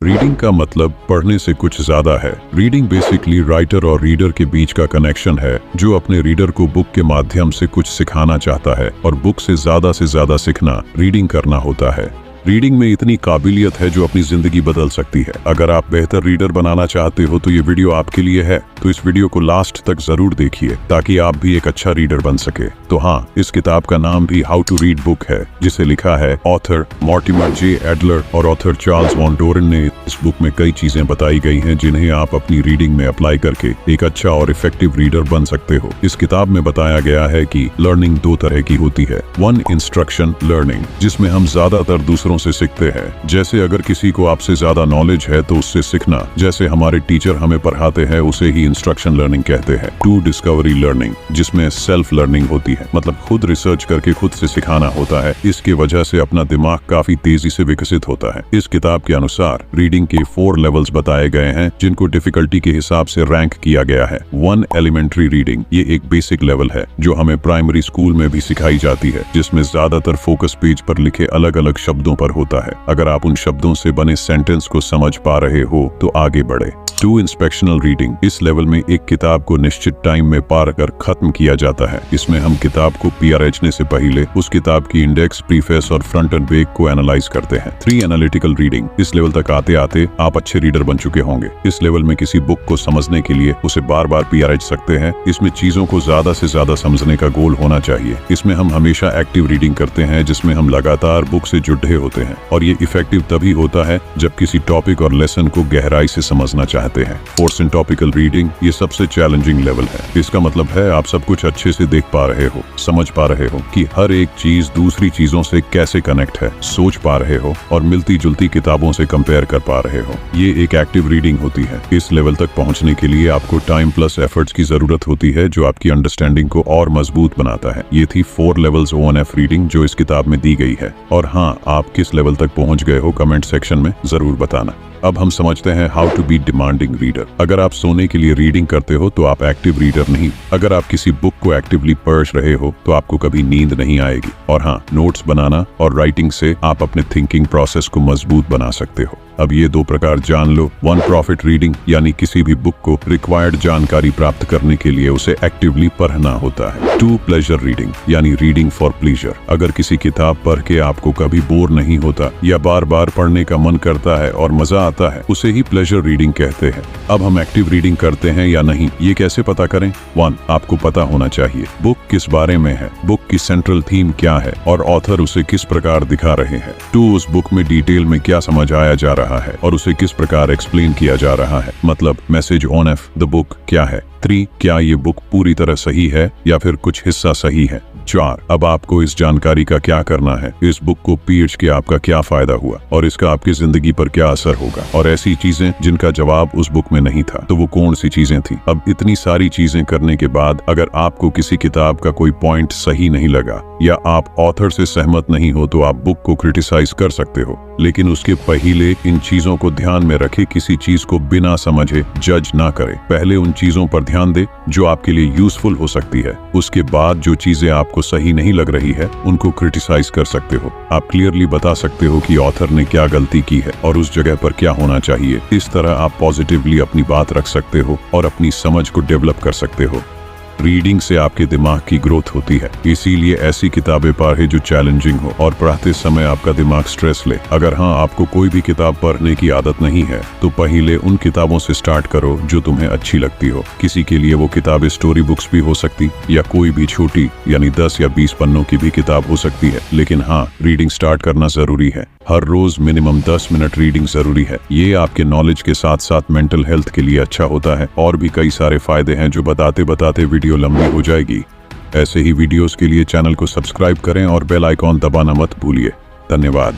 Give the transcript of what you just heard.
Reading का मतलब पढ़ने से कुछ ज्यादा है। रीडिंग बेसिकली राइटर और रीडर के बीच का कनेक्शन है जो अपने रीडर को बुक के माध्यम से कुछ सिखाना चाहता है और बुक से ज्यादा सीखना रीडिंग करना होता है। रीडिंग में इतनी काबिलियत है जो अपनी जिंदगी बदल सकती है। अगर आप बेहतर रीडर बनाना चाहते हो तो ये वीडियो आपके लिए है, तो इस वीडियो को लास्ट तक जरूर देखिए ताकि आप भी एक अच्छा रीडर बन सके। तो हाँ, इस किताब का नाम भी हाउ टू रीड बुक है, जिसे लिखा है ऑथर मॉर्टिमर जे एडलर और ऑथर चार्ल्स वॉन डोरेन ने। इस बुक में कई चीजें बताई गई हैं जिन्हें आप अपनी रीडिंग में अप्लाई करके एक अच्छा और इफेक्टिव रीडर बन सकते हो। इस किताब में बताया गया है कि लर्निंग दो तरह की होती है। वन, इंस्ट्रक्शन लर्निंग, जिसमें हम ज्यादातर दूसरों से सीखते हैं। जैसे अगर किसी को आपसे ज्यादा नॉलेज है तो उससे सीखना, जैसे हमारे टीचर हमें पढ़ाते हैं, उसे ही इंस्ट्रक्शन लर्निंग कहते हैं। टू, डिस्कवरी लर्निंग, जिसमें सेल्फ लर्निंग होती है, मतलब खुद रिसर्च करके खुद से सिखाना होता है। इसके वजह से अपना दिमाग काफी तेजी से विकसित होता है। इस किताब के अनुसार रीडिंग के 4 लेवल्स बताए गए हैं जिनको डिफिकल्टी के हिसाब से रैंक किया गया है। 1, एलिमेंट्री रीडिंग, ये एक बेसिक लेवल है जो हमें प्राइमरी स्कूल में भी सिखाई जाती है, जिसमें ज्यादातर फोकस पेज पर लिखे अलग अलग शब्दों पर होता है। अगर आप उन शब्दों से बने सेंटेंस को समझ पा रहे हो तो आगे बढ़े। 2, इंस्पेक्शनल रीडिंग, इस लेवल में एक किताब को निश्चित टाइम में पढ़ कर खत्म किया जाता है। इसमें हम किताब को पीआरएचने से पहले उस किताब की इंडेक्स, प्रीफेस और फ्रंट एंड बैक को एनालाइज करते हैं। 3, एनालिटिकल रीडिंग, इस लेवल तक आते आते आप अच्छे रीडर बन चुके होंगे। इस लेवल में किसी बुक को समझने के लिए उसे बार बार पीआरएच सकते हैं। इसमें चीजों को ज्यादा से ज्यादा समझने का गोल होना चाहिए। इसमें हम हमेशा एक्टिव रीडिंग करते हैं, जिसमें हम लगातार बुक से जुड़े होते हैं, और ये इफेक्टिव तभी होता है जब किसी टॉपिक और लेसन को गहराई से समझना चाहते हैं। 4, सिंटॉपिकल रीडिंग, ये सबसे चैलेंजिंग लेवल है। इसका मतलब है आप सब कुछ अच्छे से देख पा रहे हो, समझ पा रहे हो कि हर एक चीज दूसरी चीजों से कैसे कनेक्ट है, सोच पा रहे हो और मिलती जुलती किताबों से कंपेयर कर पा रहे हो। ये एक एक्टिव रीडिंग होती है। इस लेवल तक पहुंचने के लिए आपको टाइम प्लस एफर्ट्स की जरूरत होती है, जो आपकी अंडरस्टैंडिंग को और मजबूत बनाता है। ये थी 4 लेवल्स ONF रीडिंग जो इस किताब में दी गई है। और हाँ, आप किस लेवल तक पहुंच गए हो कमेंट सेक्शन में जरूर बताना। अब हम समझते हैं how to be demanding reader. अगर आप सोने के लिए रीडिंग करते हो तो आप एक्टिव रीडर नहीं। अगर आप किसी बुक को एक्टिवली पढ़ रहे हो तो आपको कभी नींद नहीं आएगी। और हाँ, नोट्स बनाना और राइटिंग से आप अपने थिंकिंग प्रोसेस को मजबूत बना सकते हो। अब ये 2 प्रकार जान लो। 1, प्रॉफिट रीडिंग, यानी किसी भी बुक को रिक्वायर्ड जानकारी प्राप्त करने के लिए उसे एक्टिवली पढ़ना होता है। 2, प्लेजर रीडिंग, यानी रीडिंग फॉर प्लेजर। अगर किसी किताब पढ़ के आपको कभी बोर नहीं होता या बार बार पढ़ने का मन करता है और मजा आता है, उसे ही प्लेजर रीडिंग कहते हैं। अब हम एक्टिव रीडिंग करते हैं या नहीं, ये कैसे पता करें? 1, आपको पता होना चाहिए बुक किस बारे में है, बुक की सेंट्रल थीम क्या है और ऑथर उसे किस प्रकार दिखा रहे हैं। 2, उस बुक में डिटेल में क्या समझ आया जा रहा है और उसे किस प्रकार एक्सप्लेन किया जा रहा है, मतलब मैसेज ONF द बुक क्या है। 3, क्या ये बुक पूरी तरह सही है या फिर कुछ हिस्सा सही है। 4, अब आपको इस जानकारी का क्या करना है, इस बुक को पढ़ के आपका क्या फायदा हुआ और इसका आपकी जिंदगी पर क्या असर होगा। और ऐसी चीजें जिनका जवाब उस बुक में नहीं था, तो वो कौन सी चीजें थी। अब इतनी सारी चीजें करने के बाद अगर आपको किसी किताब का कोई पॉइंट सही नहीं लगा या आप ऑथर से सहमत नहीं हो तो आप बुक को क्रिटिसाइज कर सकते हो, लेकिन उसके पहले इन चीजों को ध्यान में रखे। किसी चीज को बिना समझे जज ना करे। पहले उन चीजों पर ध्यान दे जो आपके लिए यूजफुल हो सकती है। उसके बाद जो चीजें आपको सही नहीं लग रही है उनको क्रिटिसाइज कर सकते हो। आप क्लियरली बता सकते हो कि ऑथर ने क्या गलती की है और उस जगह पर क्या होना चाहिए। इस तरह आप पॉजिटिवली अपनी बात रख सकते हो और अपनी समझ को डेवलप कर सकते हो। रीडिंग से आपके दिमाग की ग्रोथ होती है, इसीलिए ऐसी किताबें पढ़ें जो चैलेंजिंग हो और पढ़ते समय आपका दिमाग स्ट्रेस ले। अगर हाँ, आपको कोई भी किताब पढ़ने की आदत नहीं है तो पहले उन किताबों से स्टार्ट करो जो तुम्हें अच्छी लगती हो। किसी के लिए वो किताबें स्टोरी बुक्स भी हो सकती या कोई भी छोटी यानी 10 या 20 पन्नों की भी किताब हो सकती है। लेकिन हाँ, रीडिंग स्टार्ट करना जरूरी है। हर रोज मिनिमम 10 मिनट रीडिंग जरूरी है। ये आपके नॉलेज के साथ साथ मेंटल हेल्थ के लिए अच्छा होता है। और भी कई सारे फायदे हैं जो बताते बताते वीडियो लंबी हो जाएगी। ऐसे ही वीडियोस के लिए चैनल को सब्सक्राइब करें और बेल आइकॉन दबाना मत भूलिए। धन्यवाद।